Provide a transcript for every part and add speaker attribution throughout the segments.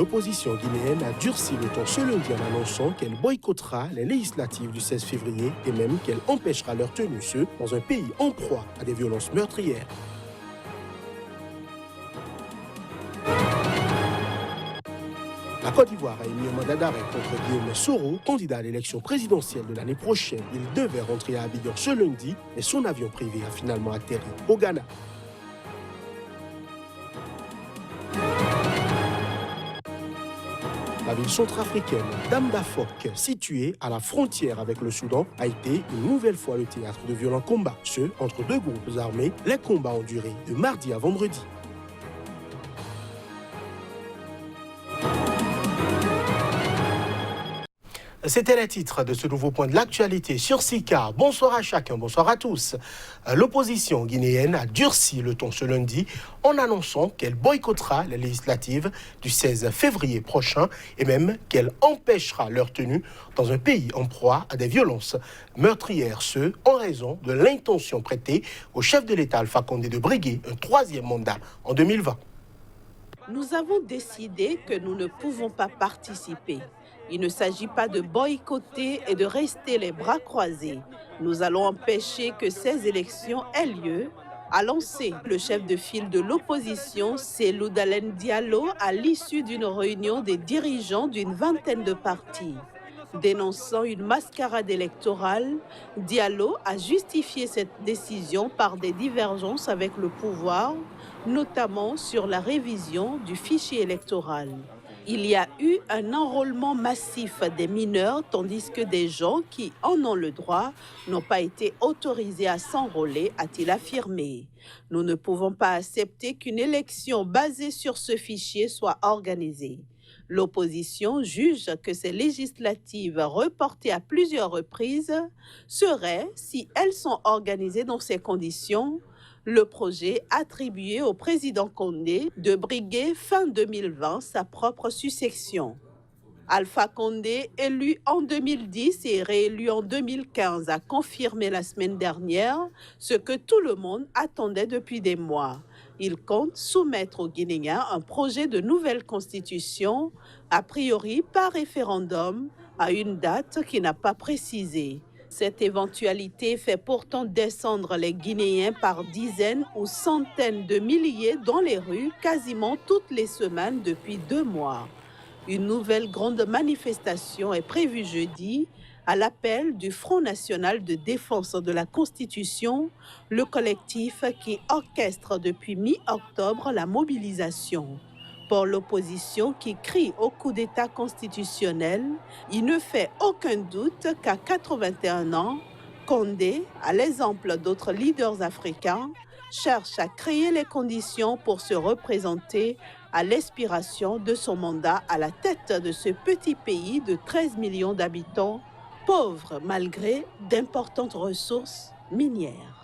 Speaker 1: L'opposition guinéenne a durci le ton ce lundi en annonçant qu'elle boycottera les législatives du 16 février et même qu'elle empêchera leur tenue, ce dans un pays en proie à des violences meurtrières. La Côte d'Ivoire a émis un mandat d'arrêt contre Guillaume Soro, candidat à l'élection présidentielle de l'année prochaine. Il devait rentrer à Abidjan ce lundi, mais son avion privé a finalement atterri au Ghana. La ville centrafricaine d'Amdafok, située à la frontière avec le Soudan, a été une nouvelle fois le théâtre de violents combats. Ceux entre deux groupes armés, les combats ont duré de mardi à vendredi. C'était les titres de ce nouveau point de l'actualité sur SICA. Bonsoir à chacun, bonsoir à tous. L'opposition guinéenne a durci le ton ce lundi en annonçant qu'elle boycottera les législatives du 16 février prochain et même qu'elle empêchera leur tenue dans un pays en proie à des violences meurtrières, ce en raison de l'intention prêtée au chef de l'État Alpha Condé de briguer un troisième mandat en 2020.
Speaker 2: Nous avons décidé que nous ne pouvons pas participer. Il ne s'agit pas de boycotter et de rester les bras croisés. Nous allons empêcher que ces élections aient lieu, a lancé le chef de file de l'opposition, Cellou Dalein Diallo, à l'issue d'une réunion des dirigeants d'une vingtaine de partis. Dénonçant une mascarade électorale, Diallo a justifié cette décision par des divergences avec le pouvoir, notamment sur la révision du fichier électoral. Il y a eu un enrôlement massif des mineurs, tandis que des gens qui en ont le droit n'ont pas été autorisés à s'enrôler, a-t-il affirmé. Nous ne pouvons pas accepter qu'une élection basée sur ce fichier soit organisée. L'opposition juge que ces législatives reportées à plusieurs reprises seraient, si elles sont organisées dans ces conditions, le projet attribué au président Condé de briguer fin 2020 sa propre succession. Alpha Condé, élu en 2010 et réélu en 2015, a confirmé la semaine dernière ce que tout le monde attendait depuis des mois. Il compte soumettre aux Guinéens un projet de nouvelle constitution, a priori par référendum, à une date qui n'a pas précisée. Cette éventualité fait pourtant descendre les Guinéens par dizaines ou centaines de milliers dans les rues quasiment toutes les semaines depuis 2 mois. Une nouvelle grande manifestation est prévue jeudi à l'appel du Front national de défense de la Constitution, le collectif qui orchestre depuis mi-octobre la mobilisation. Pour l'opposition qui crie au coup d'État constitutionnel, il ne fait aucun doute qu'à 81 ans, Condé, à l'exemple d'autres leaders africains, cherche à créer les conditions pour se représenter à l'expiration de son mandat à la tête de ce petit pays de 13 millions d'habitants, pauvre malgré d'importantes ressources minières.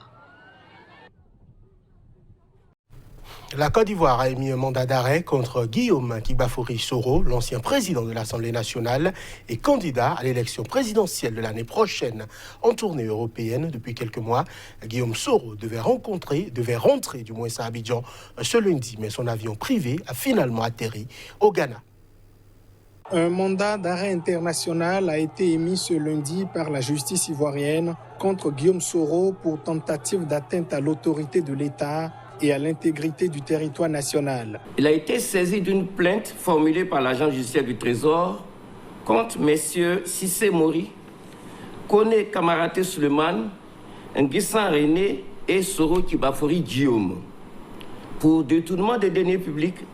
Speaker 1: La Côte d'Ivoire a émis un mandat d'arrêt contre Guillaume Kibafori Soro, l'ancien président de l'Assemblée nationale et candidat à l'élection présidentielle de l'année prochaine en tournée européenne depuis quelques mois. Guillaume Soro devait rentrer à Abidjan ce lundi, mais son avion privé a finalement atterri au Ghana.
Speaker 3: Un mandat d'arrêt international a été émis ce lundi par la justice ivoirienne contre Guillaume Soro pour tentative d'atteinte à l'autorité de l'État et à l'intégrité du territoire national.
Speaker 4: Il a été saisi d'une plainte formulée par l'agent judiciaire du Trésor contre messieurs Cissé Mori, Kone Kamaraté Suleiman, Nguissan René et Soro Kibafori Guillaume pour détournement des deniers publics,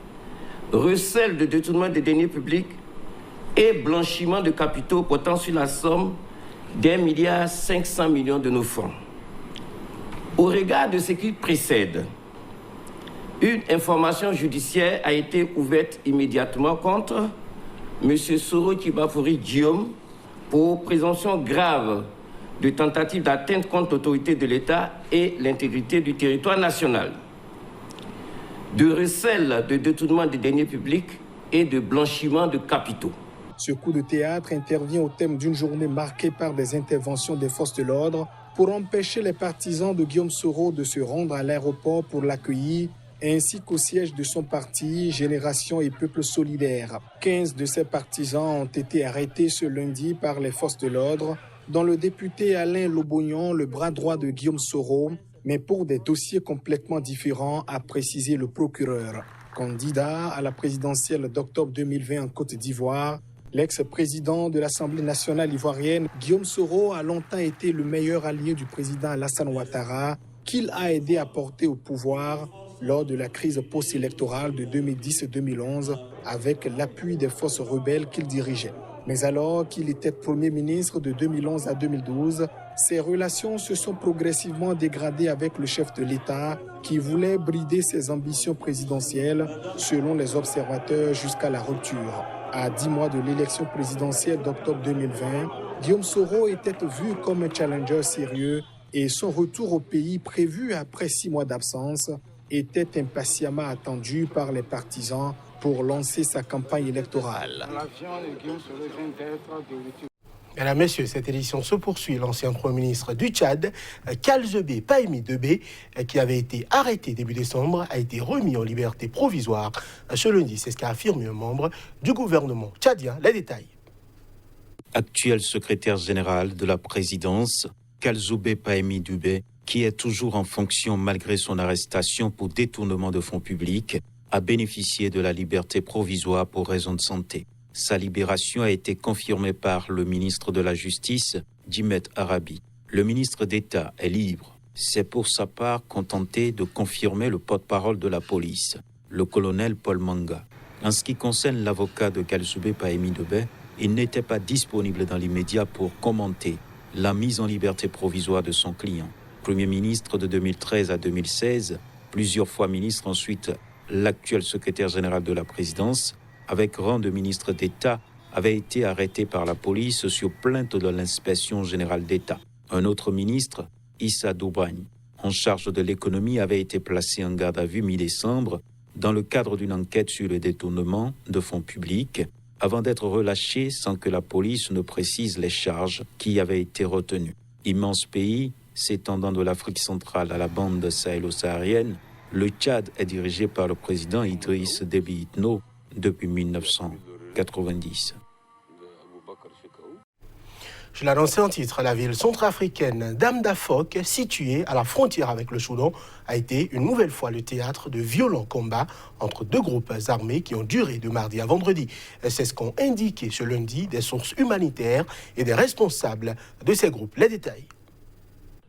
Speaker 4: recel de détournement des deniers publics et blanchiment de capitaux portant sur la somme d'1,5 milliard de nos francs. Au regard de ce qui précède, une information judiciaire a été ouverte immédiatement contre M. Soro Kibafori Guillaume pour présomption grave de tentative d'atteinte contre l'autorité de l'État et l'intégrité du territoire national, de recel de détournement des deniers publics et de blanchiment de capitaux.
Speaker 3: Ce coup de théâtre intervient au thème d'une journée marquée par des interventions des forces de l'ordre pour empêcher les partisans de Guillaume Soro de se rendre à l'aéroport pour l'accueillir ainsi qu'au siège de son parti, Génération et Peuple Solidaire. 15 de ses partisans ont été arrêtés ce lundi par les forces de l'ordre, dont le député Alain Lobognon, le bras droit de Guillaume Soro, mais pour des dossiers complètement différents, a précisé le procureur. Candidat à la présidentielle d'octobre 2020 en Côte d'Ivoire, l'ex-président de l'Assemblée nationale ivoirienne, Guillaume Soro, a longtemps été le meilleur allié du président Alassane Ouattara, qu'il a aidé à porter au pouvoir lors de la crise post-électorale de 2010-2011 avec l'appui des forces rebelles qu'il dirigeait. Mais alors qu'il était Premier ministre de 2011 à 2012, ses relations se sont progressivement dégradées avec le chef de l'État qui voulait brider ses ambitions présidentielles, selon les observateurs, jusqu'à la rupture. À 10 mois de l'élection présidentielle d'octobre 2020, Guillaume Soro était vu comme un challenger sérieux et son retour au pays, prévu après 6 mois d'absence, était impatiemment attendu par les partisans pour lancer sa campagne électorale.
Speaker 1: Mesdames, Messieurs, cette édition se poursuit. L'ancien Premier ministre du Tchad, Kalzebe Pahemi Debé, qui avait été arrêté début décembre, a été remis en liberté provisoire ce lundi. C'est ce qu'a affirmé un membre du gouvernement tchadien. Les détails.
Speaker 5: Actuel secrétaire général de la présidence, Kalzebe Pahemi Debé, qui est toujours en fonction malgré son arrestation pour détournement de fonds publics, a bénéficié de la liberté provisoire pour raison de santé. Sa libération a été confirmée par le ministre de la Justice, Djimet Arabi. Le ministre d'État est libre. C'est pour sa part contenté de confirmer le porte-parole de la police, le colonel Paul Manga. En ce qui concerne l'avocat de Kalzebe Pahemi Debé, il n'était pas disponible dans l'immédiat pour commenter la mise en liberté provisoire de son client. Premier ministre de 2013 à 2016, plusieurs fois ministre, ensuite l'actuel secrétaire général de la présidence, avec rang de ministre d'État, avait été arrêté par la police sur plainte de l'inspection générale d'État. Un autre ministre, Issa Doubragne, en charge de l'économie, avait été placé en garde à vue mi-décembre dans le cadre d'une enquête sur le détournement de fonds publics, avant d'être relâché sans que la police ne précise les charges qui avaient été retenues. Immense pays, s'étendant de l'Afrique centrale à la bande sahélo-saharienne, le Tchad est dirigé par le président Idriss Déby Itno depuis 1990.
Speaker 1: Je l'annonçais en titre, la ville centrafricaine d'Amdafok, située à la frontière avec le Soudan, a été une nouvelle fois le théâtre de violents combats entre deux groupes armés qui ont duré de mardi à vendredi. C'est ce qu'ont indiqué ce lundi des sources humanitaires et des responsables de ces groupes. Les détails.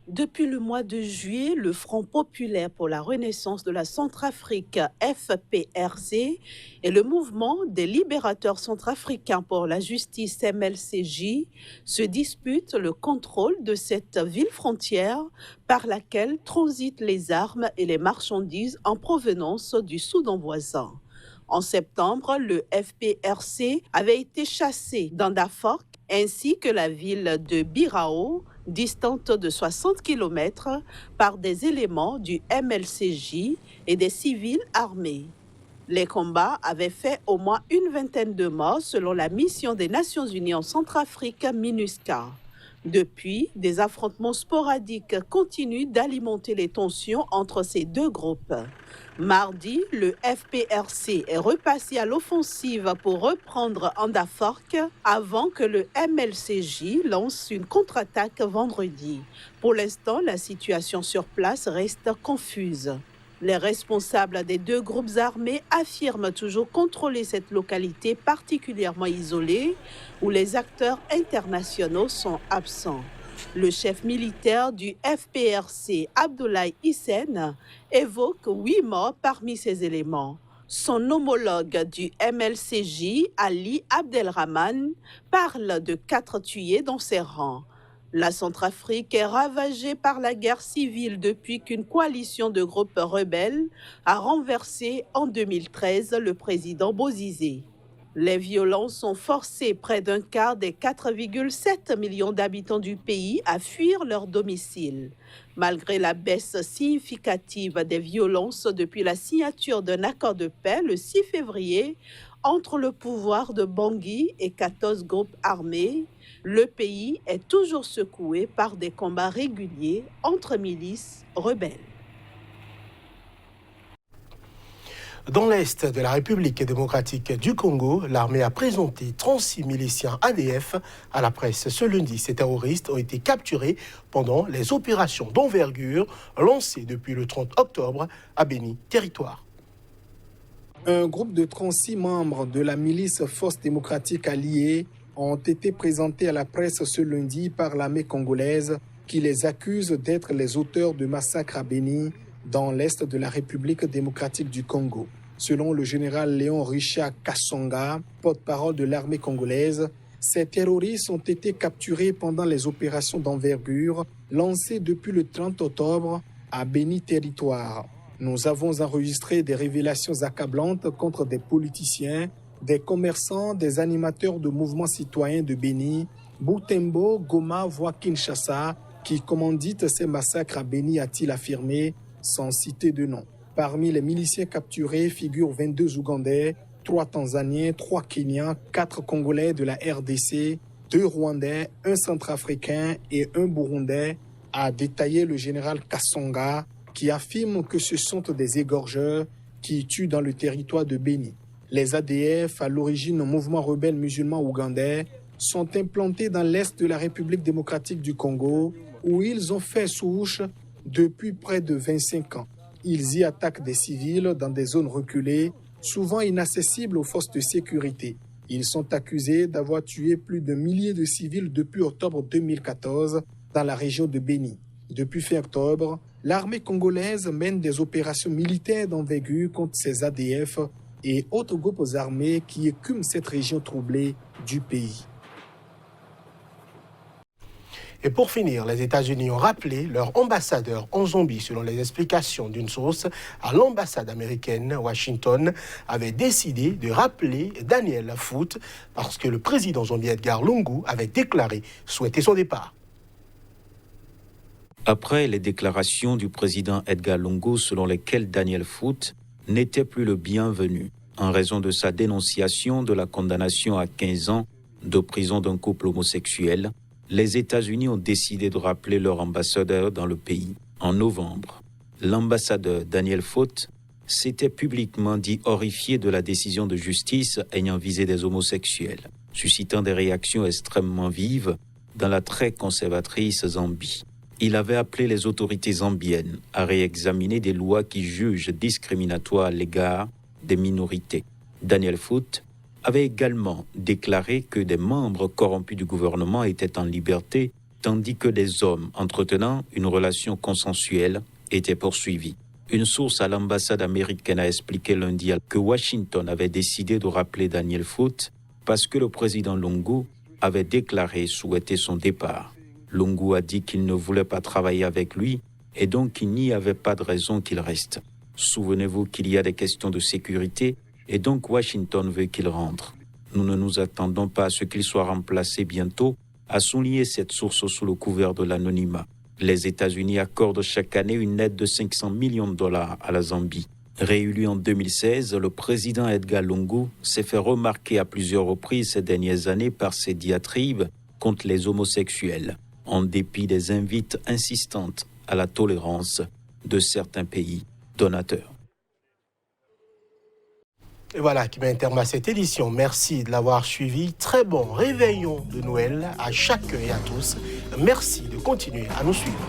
Speaker 2: Depuis le mois de juillet, le Front populaire pour la renaissance de la Centrafrique, FPRC, et le mouvement des libérateurs centrafricains pour la justice, MLCJ, se disputent le contrôle de cette ville frontière par laquelle transitent les armes et les marchandises en provenance du Soudan voisin. En septembre, le FPRC avait été chassé d'Andafok ainsi que la ville de Birao, distante de 60 km, par des éléments du MLCJ et des civils armés. Les combats avaient fait au moins une vingtaine de morts selon la mission des Nations Unies en Centrafrique, MINUSCA. Depuis, des affrontements sporadiques continuent d'alimenter les tensions entre ces deux groupes. Mardi, le FPRC est repassé à l'offensive pour reprendre Andafok avant que le MLCJ lance une contre-attaque vendredi. Pour l'instant, la situation sur place reste confuse. Les responsables des deux groupes armés affirment toujours contrôler cette localité particulièrement isolée où les acteurs internationaux sont absents. Le chef militaire du FPRC, Abdoulaye Hissène, évoque 8 morts parmi ces éléments. Son homologue du MLCJ, Ali Abdelrahman, parle de 4 tués dans ses rangs. La Centrafrique est ravagée par la guerre civile depuis qu'une coalition de groupes rebelles a renversé en 2013 le président Bozizé. Les violences ont forcé près d'un quart des 4,7 millions d'habitants du pays à fuir leur domicile. Malgré la baisse significative des violences depuis la signature d'un accord de paix le 6 février entre le pouvoir de Bangui et 14 groupes armés, le pays est toujours secoué par des combats réguliers entre milices rebelles.
Speaker 1: Dans l'est de la République démocratique du Congo, l'armée a présenté 36 miliciens ADF à la presse ce lundi. Ces terroristes ont été capturés pendant les opérations d'envergure lancées depuis le 30 octobre à Béni Territoire.
Speaker 3: Un groupe de 36 membres de la milice Force démocratique alliée ont été présentés à la presse ce lundi par l'armée congolaise qui les accuse d'être les auteurs de massacres à Béni dans l'est de la République démocratique du Congo. Selon le général Léon Richard Kassonga, porte-parole de l'armée congolaise, ces terroristes ont été capturés pendant les opérations d'envergure lancées depuis le 30 octobre à Béni Territoire. Nous avons enregistré des révélations accablantes contre des politiciens, des commerçants, des animateurs de mouvements citoyens de Béni, Butembo, Goma, voire Kinshasa, qui commanditent ces massacres à Béni, a-t-il affirmé, sans citer de nom. Parmi les miliciens capturés figurent 22 Ougandais, 3 Tanzaniens, 3 Kenyans, 4 Congolais de la RDC, 2 Rwandais, 1 Centrafricain et 1 Burundais, a détaillé le général Kassonga, qui affirme que ce sont des égorgeurs qui tuent dans le territoire de Béni. Les ADF, à l'origine mouvement rebelle musulman ougandais, sont implantés dans l'est de la République démocratique du Congo, où ils ont fait souche depuis près de 25 ans. Ils y attaquent des civils dans des zones reculées, souvent inaccessibles aux forces de sécurité. Ils sont accusés d'avoir tué plus de milliers de civils depuis octobre 2014 dans la région de Béni. Depuis fin octobre, l'armée congolaise mène des opérations militaires d'envergure contre ces ADF et autres groupes armés qui écument cette région troublée du pays.
Speaker 1: Et pour finir, les États-Unis ont rappelé leur ambassadeur en Zambie. Selon les explications d'une source à l'ambassade américaine, Washington avait décidé de rappeler Daniel Foote parce que le président zambien Edgar Lungu avait déclaré souhaiter son départ.
Speaker 5: Après les déclarations du président Edgar Lungu selon lesquelles Daniel Foote n'était plus le bienvenu en raison de sa dénonciation de la condamnation à 15 ans de prison d'un couple homosexuel, les États-Unis ont décidé de rappeler leur ambassadeur dans le pays. En novembre, l'ambassadeur Daniel Foote s'était publiquement dit horrifié de la décision de justice ayant visé des homosexuels, suscitant des réactions extrêmement vives dans la très conservatrice Zambie. Il avait appelé les autorités zambiennes à réexaminer des lois qui jugent discriminatoires à l'égard des minorités. Daniel Foote avait également déclaré que des membres corrompus du gouvernement étaient en liberté, tandis que des hommes entretenant une relation consensuelle étaient poursuivis. Une source à l'ambassade américaine a expliqué lundi que Washington avait décidé de rappeler Daniel Foote parce que le président Lungu avait déclaré souhaiter son départ. Lungu a dit qu'il ne voulait pas travailler avec lui et donc il n'y avait pas de raison qu'il reste. Souvenez-vous qu'il y a des questions de sécurité et donc Washington veut qu'il rentre. Nous ne nous attendons pas à ce qu'il soit remplacé bientôt, a souligné cette source sous le couvert de l'anonymat. Les États-Unis accordent chaque année une aide de 500 millions de dollars à la Zambie. Réélu en 2016, le président Edgar Lungu s'est fait remarquer à plusieurs reprises ces dernières années par ses diatribes contre les homosexuels, en dépit des invites insistantes à la tolérance de certains pays donateurs.
Speaker 1: Et voilà qui met un terme à cette édition. Merci de l'avoir suivi. Très bon réveillon de Noël à chacun et à tous. Merci de continuer à nous suivre.